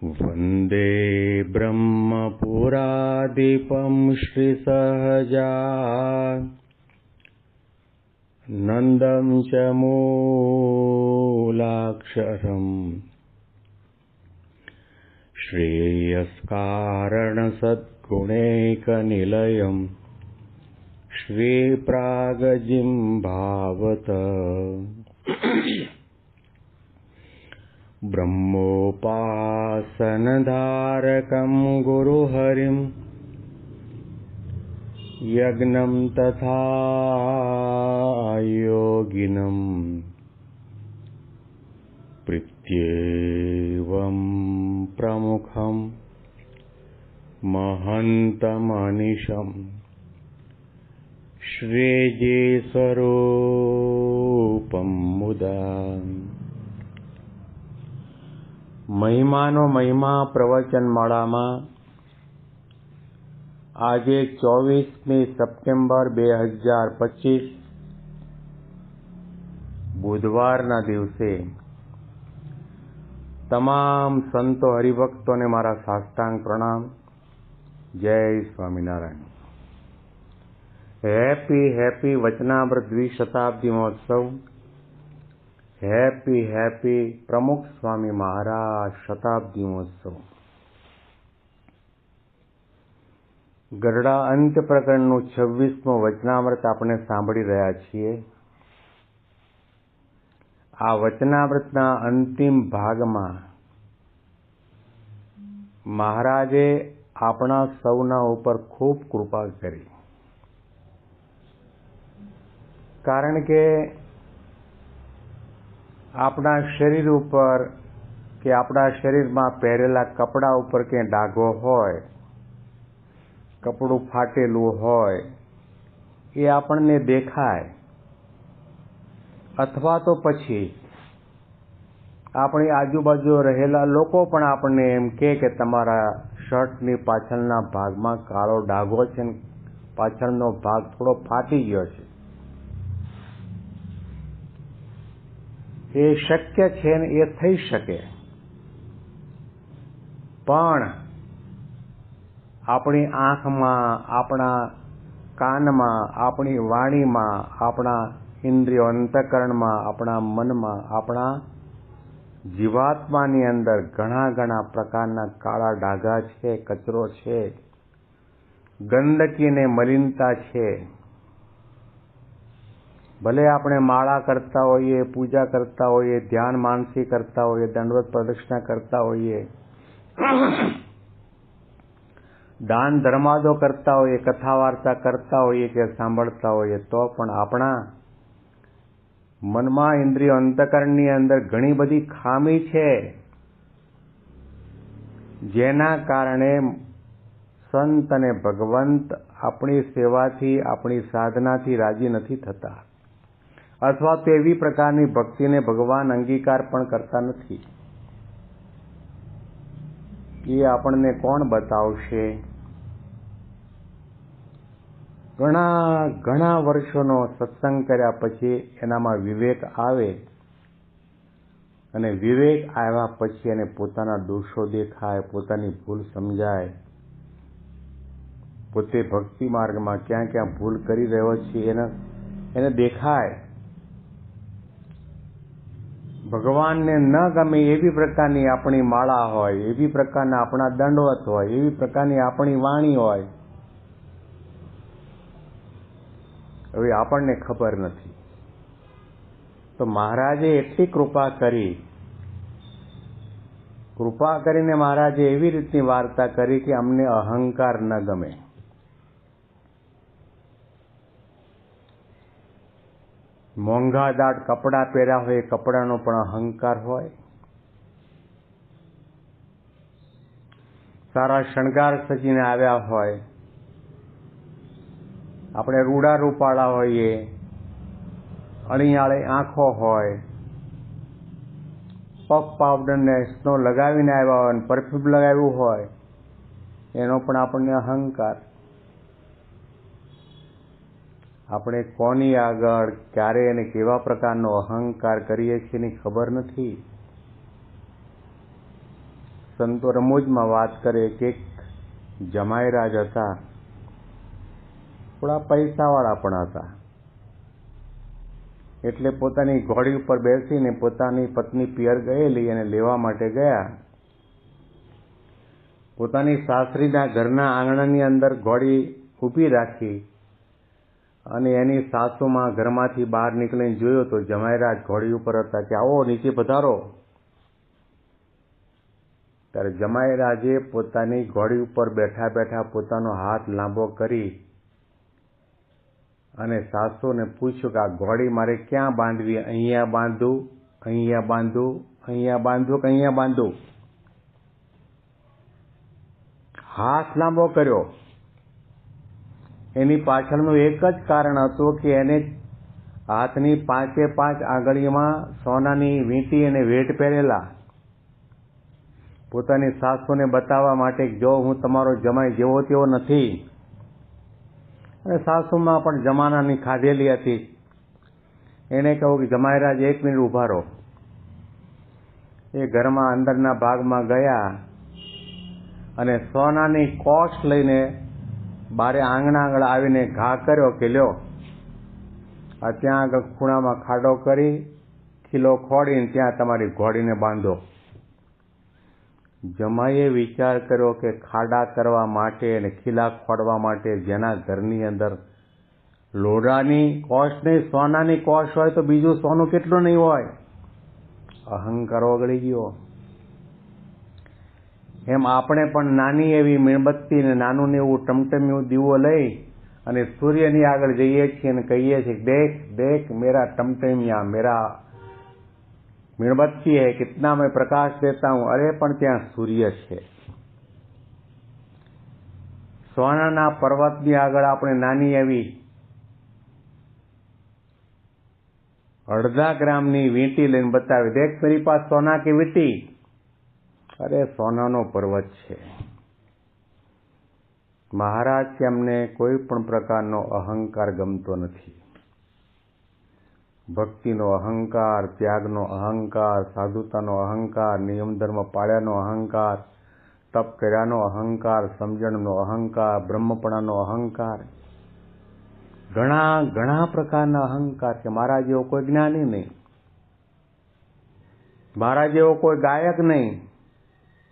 वन्दे ब्रह्मपुरादिपं श्रीसहजानन्दं च मूलाक्षरम् श्रेयस्कारणसद्गुणैकनिलयम् श्रीप्रागजिह्वावत ब्रह्मोपासनधारकं गुरुहरिं यज्ञं तथा योगिनं प्रत्येवं प्रमुखं महन्तमनिशं श्रीजेस्वरूपं मुदा। મહિમાનો મહિમા પ્રવચનમાળામાં આજે 24મી સપ્ટેમ્બર 2025 બુધવારના દિવસે તમામ સંતો હરિભક્તોને મારા સાષ્ટાંગ પ્રણામ. જય સ્વામિનારાયણ. હેપી વચનામૃત દ્વિશતાબ્દી મહોત્સવ. હેપી પ્રમુખ સ્વામી મહારાજ શતાબ્દી મહોત્સવ. ગરડા અંત્ય પ્રકરણનું 26મું વચનામૃત આપણે સાંભળી રહ્યા છીએ. આ વચનામૃતના અંતિમ ભાગમાં મહારાજે આપણા સૌના ઉપર ખૂબ કૃપા કરી. કારણ કે આપણા શરીર ઉપર કે આપણા શરીરમાં પહેરેલા કપડા ઉપર કે ડાઘો હોય, કપડું ફાટેલું હોય, એ આપણને દેખાય, અથવા તો પછી આપણી આજુબાજુ રહેલા લોકો પણ આપણને એમ કે તમારા શર્ટની પાછળના ભાગમાં કાળો ડાઘો છે ને પાછળનો ભાગ થોડો ફાટી ગયો છે. એ શક્ય છે ને એ થઈ શકે, પણ આપણી આંખમાં, આપણા કાનમાં, આપણી વાણીમાં, આપણા ઇન્દ્રિયો અંતઃકરણમાં, આપણા મનમાં, આપણા જીવાત્માની અંદર ઘણા પ્રકારના કાળા ડાઘા છે, કચરો છે, ગંદકી ને મલિનતા છે. ભલે આપણે માળા કરતા હોઈએ, પૂજા કરતા હોઈએ, ધ્યાન માનસી કરતા હોઈએ, દંડવત પ્રદક્ષિણા કરતા હોઈએ, દાન ધર્માદો કરતા હોઈએ, કથા વાર્તા કરતા હોઈએ કે સાંભળતા હોઈએ, તો પણ આપણા મનમાં, ઇન્દ્રિયો અંતઃકરણની અંદર ઘણી બધી ખામી છે, જેના કારણે સંત અને ભગવંત આપણી સેવાથી, આપણી સાધનાથી રાજી નથી થતા, અથવા તો એવી પ્રકારની ભક્તિને ભગવાન અંગીકાર પણ કરતા નથી. એ આપણને કોણ બતાવશે? ઘણા વર્ષોનો સત્સંગ કર્યા પછી એનામાં વિવેક આવે, અને વિવેક આવ્યા પછી એને પોતાના દોષો દેખાય, પોતાની ભૂલ સમજાય, પોતે ભક્તિ માર્ગમાં ક્યાં ભૂલ કરી રહ્યો છે એને દેખાય. ભગવાનને ન ગમે એવી પ્રકારની આપણી માળા હોય, એવી પ્રકારના આપણા દંડવત હોય, એવી પ્રકારની આપણી વાણી હોય, હવે આપણને ખબર નથી. તો મહારાજે એટલી કૃપા કરીને મહારાજે એવી રીતની વાર્તા કરી કે અમને અહંકાર ન ગમે. મોંઘાદાટ કપડાં પહેર્યા હોય, કપડાનો પણ અહંકાર હોય. સારા શણગાર સજીને આવ્યા હોય, આપણે રૂડા રૂપાળા હોઈએ, અણીયાળી આંખો હોય, પફ પાવડરને સ્નો લગાવીને આવ્યા હોય, પરફ્યુમ લગાવ્યું હોય, એનો પણ આપણને અહંકાર. આપણે કોની આગળ ક્યારે અને કેવા પ્રકારનો અહંકાર કરીએ છીએ એની ખબર નથી. સંતો રમૂજમાં વાત કરે કે એક જમાઈરાજ હતા, થોડા પૈસાવાળા પણ હતા. એટલે પોતાની ઘોડી ઉપર બેસીને પોતાની પત્ની પિયર ગયેલી અને લેવા માટે ગયા. પોતાની સાસરીના ઘરના આંગણાની અંદર ઘોડી ઊભી રાખી અને એની સાસુમાં ઘરમાંથી બહાર નીકળીને જોયો તો જમાઈરાજ ઘોડી ઉપર હતા કે આવો નીચે પધારો. ત્યારે જમાઈરાજે પોતાની ઘોડી ઉપર બેઠા બેઠા પોતાનો હાથ લાંબો કરી અને સાસુને પૂછ્યું કે આ ઘોડી મારે ક્યાં બાંધવી? અહીંયા બાંધું, અહીંયા બાંધું, અહીંયા બાંધું કે અહીંયા બાંધું? હાથ લાંબો કર્યો. એની પાછળનું એક જ કારણ હતું કે એને હાથની 5 આંગળીમાં સોનાની વીંટી અને વેઢ પહેરેલા. પોતાની સાસુને બતાવવા માટે જો હું તમારો જમાઈ જેવો તેવો નથી. અને સાસુમાં પણ જમાનાની ખાધેલી હતી. એણે કહ્યું કે જમાઈરાજ 1 મિનિટ ઊભા રહો. એ ઘરમાં અંદરના ભાગમાં ગયા અને સોનાની કોશ લઈને બારે આંગણા આગળ આવીને ઘા કર્યો કે લ્યો આ ત્યાં આગળ ખૂણામાં ખાડો કરી ખીલો ખોડીને ત્યાં તમારી ઘોડીને બાંધો. જમાઈએ વિચાર કર્યો કે ખાડા કરવા માટે અને ખીલા ખોડવા માટે જેના ઘરની અંદર લોઢાની કોશ નહીં સોનાની કોશ હોય તો બીજું સોનું કેટલું નહીં હોય. અહંકાર ઓગળી ગયો. એમ આપણે પણ નાની એવી મીણબત્તી ને નાનું એવું ટમટમ્યું દીવો લઈ અને સૂર્યની આગળ જઈએ છીએ અને કહીએ છીએ દેખ દેખ મેરા ટમટમિયા મેરા મીણબત્તી है कितना मैं प्रकाश देता हूं. अरे પણ ત્યાં સૂર્ય છે. સોનાના પર્વતની આગળ આપણે નાની એવી 1/2 ગ્રામની વીંટી લઈને બતાવી દેખ मेरी पास सोना की वींटी. અરે સોનાનો પર્વત છે. મહારાજ કે અમને કોઈ પણ પ્રકારનો અહંકાર ગમતો નથી. ભક્તિનો અહંકાર, ત્યાગનો અહંકાર, સાધુતાનો અહંકાર, નિયમ ધર્મ પાળ્યાનો અહંકાર, તપ કર્યાનો અહંકાર, સમજણનો અહંકાર, બ્રહ્મપણાનો અહંકાર, ઘણા ઘણા પ્રકારના અહંકાર છે. મારા જેવો કોઈ જ્ઞાની નહીં, મારા જેવો કોઈ ગાયક નહીં,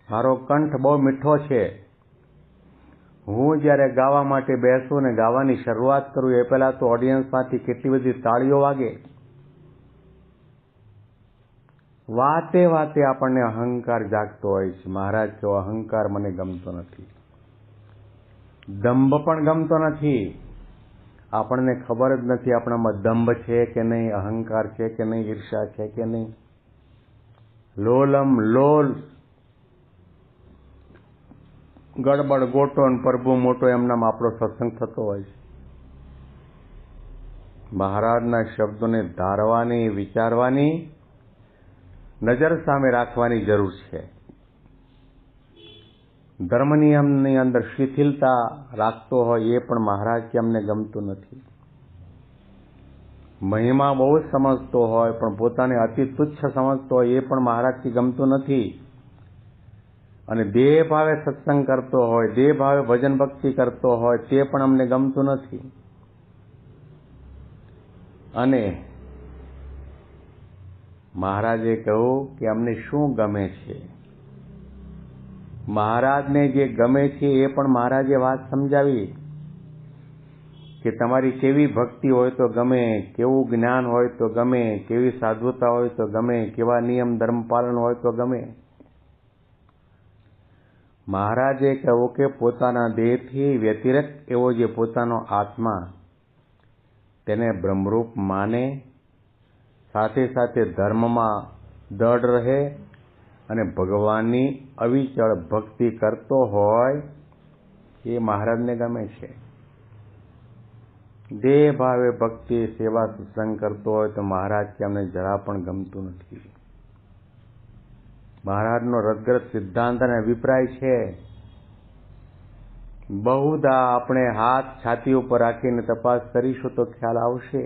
મારો કંઠ બહુ મીઠો છે. હું જ્યારે ગાવા માટે બેસું ને ગાવાની શરૂઆત કરું એ પહેલા તો ઓડિયન્સમાંથી કેટલી બધી તાળીઓ વાગે. વાતે વાતે આપણને અહંકાર જાગતો હોય છે. મહારાજ કહો અહંકાર મને ગમતો નથી. દંભ પણ ગમતો નથી. આપણને ખબર જ નથી આપણામાં દંભ છે કે નહીં, અહંકાર છે કે નહીં, ઈર્ષા છે કે નહીં. લોલમ લોલ, ગડબડ ગોટો ને પ્રભુ મોટો એમનામ આપણો સત્સંગ થતો હોય છે. મહારાજના શબ્દોને ધારવાની, વિચારવાની, નજર સામે રાખવાની જરૂર છે. ધર્મ નિયમની અંદર શિથિલતા રાખતો હોય એ પણ મહારાજ કે અમને ગમતું નથી. મહિમા બહુ જ સમજતો હોય પણ પોતાને અતિ તુચ્છ સમજતો હોય એ પણ મહારાજથી ગમતું નથી. અને દેહ ભાવે સત્સંગ કરતો હોય, દેહ ભાવે ભજન ભક્તિ કરતો હોય તે પણ અમને ગમતું નથી. અને મહારાજે કહ્યું કે અમને શું ગમે છે. મહારાજને જે ગમે છે એ પણ મહારાજે વાત સમજાવી કે તમારી કેવી ભક્તિ હોય તો ગમે, કેવું જ્ઞાન હોય તો ગમે, કેવી સાધુતા હોય તો ગમે, કેવા નિયમ ધર્મ પાલન હોય તો ગમે. મહારાજે કહ્યું કે પોતાના દેહથી વ્યતિરેક એવો જે પોતાનો આત્મા તેને બ્રહ્મરૂપ માને, સાથે સાથે ધર્મમાં દૃઢ રહે અને ભગવાનની અવિચળ ભક્તિ કરતો હોય એ મહારાજને ગમે છે. દેહ ભાવે ભક્તિ સેવા સત્સંગ કરતો હોય તો મહારાજ કે અમને જરા પણ ગમતું નથી. મહારાજનો રદગ્રસ્ત સિદ્ધાંત અને અભિપ્રાય છે. બહુધા આપણે હાથ છાતી ઉપર રાખીને તપાસ કરીશું તો ખ્યાલ આવશે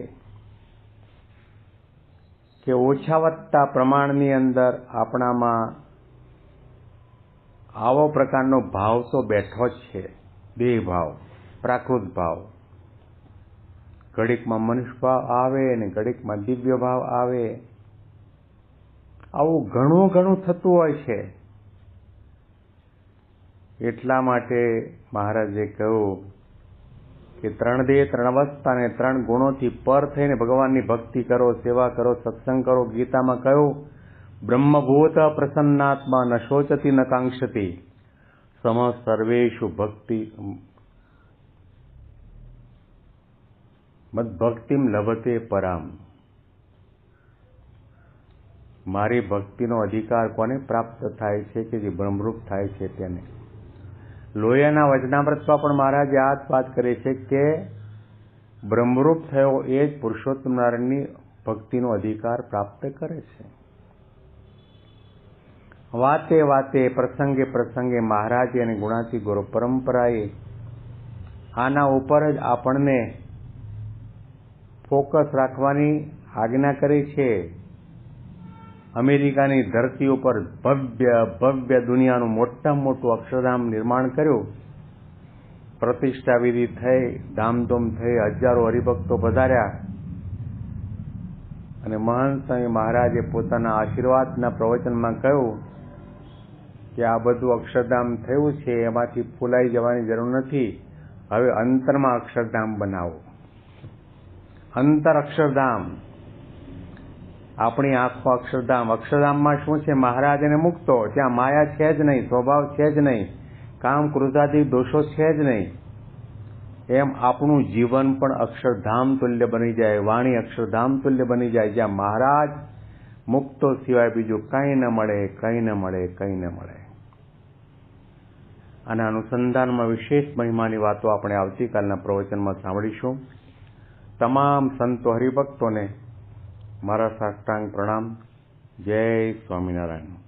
કે ઓછા વત્તા પ્રમાણની અંદર આપણામાં આવો પ્રકારનો ભાવ તો બેઠો જ છે, દેહ ભાવ, પ્રાકૃત ભાવ. ઘડીકમાં મનુષ્ય ભાવ આવે ને ઘડીકમાં દિવ્ય ભાવ આવે. આવું ઘણું થતું હોય છે. એટલા માટે મહારાજે કહ્યું કે 3 દેહ 3 અવસ્થા અને 3 ગુણોથી પર થઈને ભગવાનની ભક્તિ કરો, સેવા કરો, સત્સંગ કરો. ગીતામાં કહ્યું, બ્રહ્મભૂત પ્રસન્નાત્મા ન શોચતી ન કાંક્ષતી સમ સર્વેષુ ભક્તિ મદ્ભક્તિમ લભતે પરામ. મારી ભક્તિનો અધિકાર કોને પ્રાપ્ત થાય છે કે જે બ્રહ્મરૂપ થાય છે તેને. લોહિયાના વચનામૃતમાં પણ મહારાજે આ જ વાત કરી છે કે બ્રહ્મરૂપ થયો એ જ પુરુષોત્તમ નારાયણની ભક્તિનો અધિકાર પ્રાપ્ત કરે છે. વાતે વાતે, પ્રસંગે પ્રસંગે મહારાજે અને ગુણાતી ગુરુ પરંપરાએ આના ઉપર જ આપણને ફોકસ રાખવાની આજ્ઞા કરી છે. અમેરિકાની ધરતી ઉપર ભવ્ય દુનિયાનું મોટામાં મોટું અક્ષરધામ નિર્માણ કર્યું. પ્રતિષ્ઠા વિધિ થઈ, ધામધૂમ થઈ, હજારો હરિભક્તો પધાર્યા અને મહંત સ્વામી મહારાજે પોતાના આશીર્વાદના પ્રવચનમાં કહ્યું કે આ બધું અક્ષરધામ થયું છે, એમાંથી ફૂલાઈ જવાની જરૂર નથી. હવે અંતરમાં અક્ષરધામ બનાવો. અંતર અક્ષરધામ, આપણી આંખો અક્ષરધામ. અક્ષરધામમાં શું છે? મહારાજ અને મુક્તો. ત્યાં માયા છે જ નહીં, સ્વભાવ છે જ નહીં, કામ ક્રોધાદી દોષો છે જ નહીં. એમ આપણું જીવન પણ અક્ષરધામ તુલ્ય બની જાય, વાણી અક્ષરધામ તુલ્ય બની જાય, જ્યાં મહારાજ મુક્તો સિવાય બીજું કંઈ ન મળે, કંઈ ન મળે, કંઈ ન મળે. આના અનુસંધાનમાં વિશેષ મહિમાની વાતો આપણે આવતીકાલના પ્રવચનમાં સાંભળીશું. તમામ સંતો હરિભક્તોને મારા સાષ્ટાંગ પ્રણામ. જય સ્વામિનારાયણ.